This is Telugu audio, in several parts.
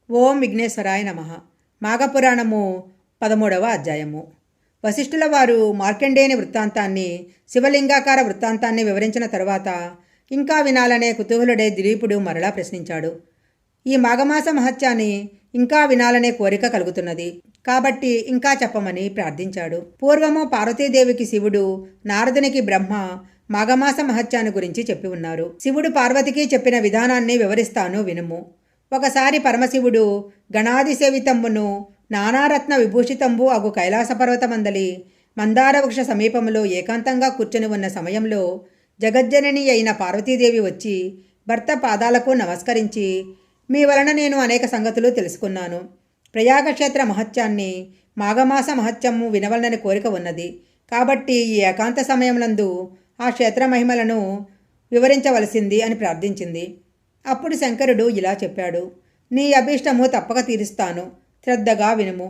ఓం విఘ్నేశ్వరాయ నమః. మాఘపురాణము 13వ అధ్యాయము. వశిష్ఠుల వారు మార్కండేయుని వృత్తాంతాన్ని, శివలింగాకార వృత్తాంతాన్ని వివరించిన తరువాత ఇంకా వినాలనే కుతూహలుడై దిలీపుడు మరలా ప్రశ్నించాడు. ఈ మాఘమాస మహత్యాన్ని ఇంకా వినాలనే కోరిక కలుగుతున్నది కాబట్టి ఇంకా చెప్పమని ప్రార్థించాడు. పూర్వము పార్వతీదేవికి శివుడు, నారదునికి బ్రహ్మ మాఘమాస మహత్యాన్ని గురించి చెప్పి ఉన్నారు. శివుడు పార్వతికి చెప్పిన విధానాన్ని వివరిస్తాను వినుము. ఒకసారి పరమశివుడు గణాదిసేవితంబును నానారత్న విభూషితంబు అగు కైలాస పర్వతమందలి మందార వృక్ష సమీపంలో ఏకాంతంగా కూర్చొని ఉన్న సమయంలో జగజ్జనని అయిన పార్వతీదేవి వచ్చి భర్త పాదాలకు నమస్కరించి, మీ వలన నేను అనేక సంగతులు తెలుసుకున్నాను. ప్రయాగక్షేత్ర మహత్యాన్ని, మాఘమాస మహత్యము వినవలనని కోరిక ఉన్నది కాబట్టి ఈ ఏకాంత సమయములందు ఆ క్షేత్ర మహిమలను వివరించవలసింది అని ప్రార్థించింది. అప్పుడు శంకరుడు ఇలా చెప్పాడు. నీ అభీష్టము తప్పక తీరుస్తాను, శ్రద్ధగా వినుము.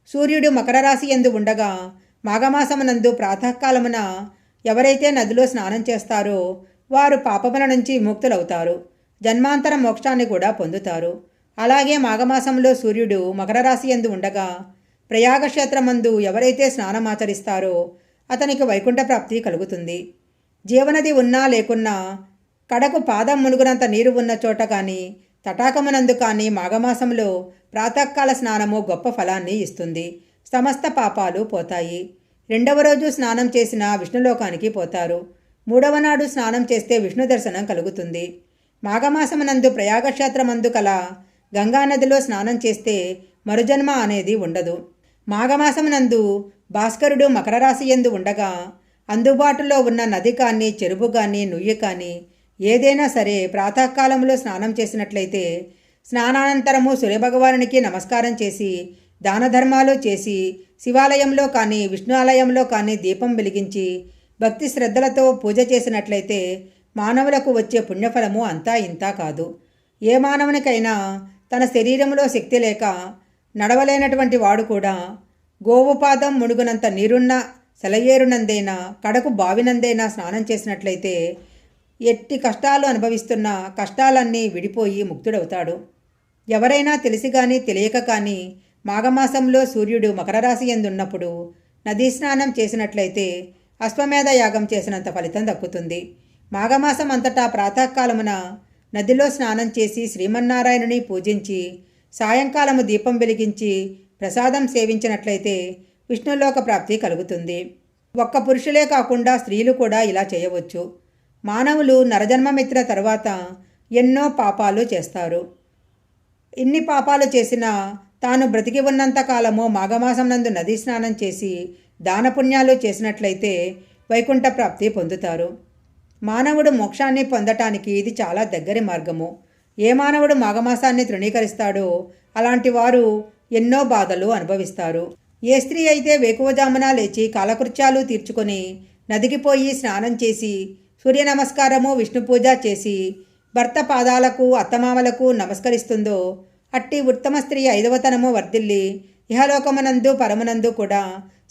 సూర్యుడు మకర రాశి యందు ఉండగా మాఘమాసమునందు ప్రాతకాలమున ఎవరైతే నదిలో స్నానం చేస్తారో వారు పాపముల నుంచి విముక్తులవుతారు, జన్మాంతర మోక్షాన్ని కూడా పొందుతారు. అలాగే మాఘమాసంలో సూర్యుడు మకర రాశి యందు ఉండగా ప్రయాగక్షేత్రమందు ఎవరైతే స్నానమాచరిస్తారో అతనికి వైకుంఠ ప్రాప్తి కలుగుతుంది. జీవనది ఉన్నా లేకున్నా కడకు పాదం మునుగునంత నీరు ఉన్న చోట కానీ తటాకమునందు కానీ మాఘమాసంలో ప్రాతకాల స్నానము గొప్ప ఫలాన్ని ఇస్తుంది. సమస్త పాపాలు పోతాయి. రెండవ రోజు స్నానం చేసిన విష్ణులోకానికి పోతారు. మూడవ నాడు స్నానం చేస్తే విష్ణు దర్శనం కలుగుతుంది. మాఘమాసమునందు ప్రయాగక్షేత్రమందు కల గంగానదిలో స్నానం చేస్తే మరుజన్మ అనేది ఉండదు. మాఘమాసమునందు భాస్కరుడు మకర రాశి యందు ఉండగా అందుబాటులో ఉన్న నది కానీ చెరువు కానీ నుయ్యి కానీ ఏదైనా సరే ప్రాతకాలంలో స్నానం చేసినట్లయితే స్నానానంతరము సూర్యభగవానునికి నమస్కారం చేసి దాన ధర్మాలు చేసి శివాలయంలో కానీ విష్ణు ఆలయంలో కానీ దీపం వెలిగించి భక్తి శ్రద్ధలతో పూజ చేసినట్లయితే మానవులకు వచ్చే పుణ్యఫలము అంతా ఇంతా కాదు. ఏ మానవునికైనా తన శరీరంలో శక్తి లేక నడవలేనటువంటి వాడు కూడా గోవు పాదం మునుగునంత నీరున్న సెలయేరునందైనా కడకు బావినందైనా స్నానం చేసినట్లయితే ఎట్టి కష్టాలు అనుభవిస్తున్న కష్టాలన్నీ విడిపోయి ముక్తుడవుతాడు. ఎవరైనా తెలిసి కానీ తెలియక కానీ మాఘమాసంలో సూర్యుడు మకర రాశి యందున్నప్పుడు నదీ స్నానం చేసినట్లయితే అశ్వమేధ యాగం చేసినంత ఫలితం దక్కుతుంది. మాఘమాసం అంతటా ప్రాతకాలమున నదిలో స్నానం చేసి శ్రీమన్నారాయణుని పూజించి సాయంకాలము దీపం వెలిగించి ప్రసాదం సేవించినట్లయితే విష్ణులోక ప్రాప్తి కలుగుతుంది. ఒక్క పురుషులే కాకుండా స్త్రీలు కూడా ఇలా చేయవచ్చు. మానవులు నరజన్మమెత్తిన తరువాత ఎన్నో పాపాలు చేస్తారు. ఇన్ని పాపాలు చేసినా తాను బ్రతికి ఉన్నంత కాలము మాఘమాసం నందు నదీ స్నానం చేసి దానపుణ్యాలు చేసినట్లయితే వైకుంఠ ప్రాప్తి పొందుతారు. మానవుడు మోక్షాన్ని పొందటానికి ఇది చాలా దగ్గరి మార్గము. ఏ మానవుడు మాఘమాసాన్ని తృణీకరిస్తాడో అలాంటి వారు ఎన్నో బాధలు అనుభవిస్తారు. ఏ స్త్రీ అయితే వేకువజామున లేచి కాలకృత్యాలు తీర్చుకొని నదికి పోయి స్నానం చేసి సూర్య నమస్కారము విష్ణు పూజ చేసి భర్త పాదాలకు అత్తమామలకు నమస్కరిస్తుందో అట్టి ఉత్తమ స్త్రీ ఐదవతనము వర్ధిల్లి ఇహలోకమునందు పరమునందు కూడా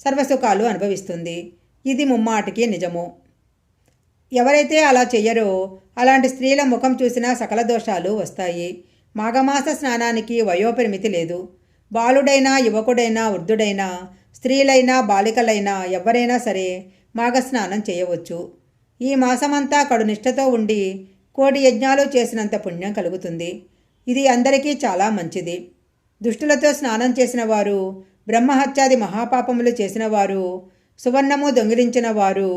సర్వసుఖాలు అనుభవిస్తుంది. ఇది ముమ్మాటికి నిజము. ఎవరైతే అలా చెయ్యరో అలాంటి స్త్రీల ముఖం చూసినా సకల దోషాలు వస్తాయి. మాఘమాస స్నానానికి వయోపరిమితి లేదు. బాలుడైనా యువకుడైనా వృద్ధుడైనా స్త్రీలైనా బాలికలైనా ఎవరైనా సరే మాఘస్నానం చేయవచ్చు. ఈ మాసమంతా కడునిష్టతో ఉండి కోటి యజ్ఞాలు చేసినంత పుణ్యం కలుగుతుంది. ఇది అందరికీ చాలా మంచిది. దుష్టులతో స్నానం చేసిన వారు, బ్రహ్మహత్యాది మహాపాపములు చేసిన వారు, సువర్ణము దొంగిలించిన వారు,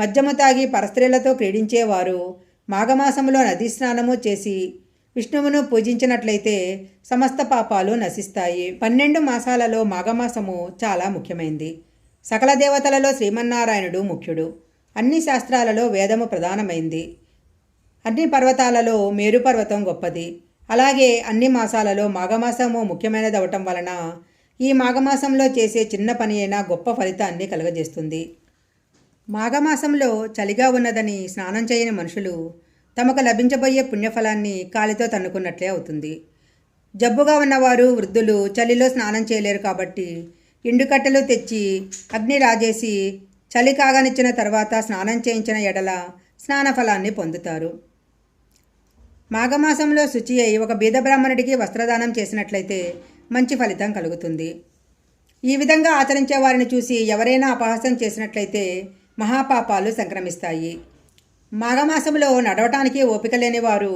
మద్యము తాగి పరస్త్రీలతో క్రీడించేవారు మాఘమాసములో నదీ స్నానము చేసి విష్ణువును పూజించినట్లయితే సమస్త పాపాలు నశిస్తాయి. 12 మాసాలలో మాఘమాసము చాలా ముఖ్యమైంది. సకల దేవతలలో శ్రీమన్నారాయణుడు ముఖ్యుడు. అన్ని శాస్త్రాలలో వేదము ప్రధానమైంది. అన్ని పర్వతాలలో మేరు పర్వతం గొప్పది. అలాగే అన్ని మాసాలలో మాఘమాసము ముఖ్యమైనదవటం వలన ఈ మాఘమాసంలో చేసే చిన్న పని అయినా గొప్ప ఫలితాన్ని కలుగజేస్తుంది. మాఘమాసంలో చలిగా ఉన్నదని స్నానం చేయని మనుషులు తమకు లభించబోయే పుణ్యఫలాన్ని కాలితో తన్నుకున్నట్లే అవుతుంది. జబ్బుగా ఉన్నవారు, వృద్ధులు చలిలో స్నానం చేయలేరు కాబట్టి ఎండుకట్టెలు తెచ్చి అగ్ని రాజేసి చలి కాగనిచ్చిన తర్వాత స్నానం చేయించిన ఎడల స్నాన ఫలాన్ని పొందుతారు. మాఘమాసంలో శుచి అయి ఒక బీద బ్రాహ్మణుడికి వస్త్రదానం చేసినట్లయితే మంచి ఫలితం కలుగుతుంది. ఈ విధంగా ఆచరించే వారిని చూసి ఎవరైనా అపహాస్యం చేసినట్లయితే మహాపాపాలు సంక్రమిస్తాయి. మాఘమాసంలో నడవటానికి ఓపిక లేని వారు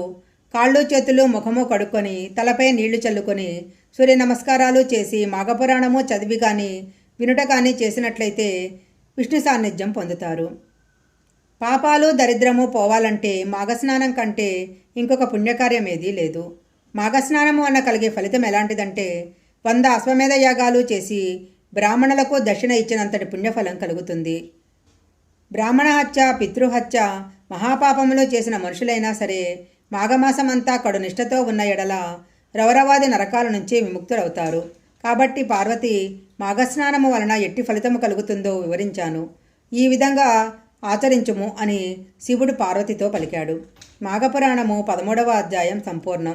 కాళ్ళు చేతులు ముఖము కడుక్కొని తలపై నీళ్లు చల్లుకొని సూర్య నమస్కారాలు చేసి మాఘపురాణము చదివి కానీ వినుట కానీ చేసినట్లయితే విష్ణు సాన్నిధ్యం పొందుతారు. పాపాలు దరిద్రము పోవాలంటే మాఘస్నానం కంటే ఇంకొక పుణ్యకార్యం ఏదీ లేదు. మాఘస్నానము వల్ల కలిగే ఫలితం ఎలాంటిదంటే 100 అశ్వమేధ యాగాలు చేసి బ్రాహ్మణులకు దక్షిణ ఇచ్చినంతటి పుణ్యఫలం కలుగుతుంది. బ్రాహ్మణ హత్య, పితృహత్య మహాపాపములు చేసిన మనుషులైనా సరే మాఘమాసమంతా కడు నిష్ఠతో ఉన్న ఎడల రౌరవాది నరకాల నుంచి విముక్తులవుతారు. కాబట్టి పార్వతి మాఘస్నానము వలన ఎట్టి ఫలితము కలుగుతుందో వివరించాను, ఈ విధంగా ఆచరించుము అని శివుడు పార్వతితో పలికాడు. మాఘపురాణము 13వ అధ్యాయం సంపూర్ణం.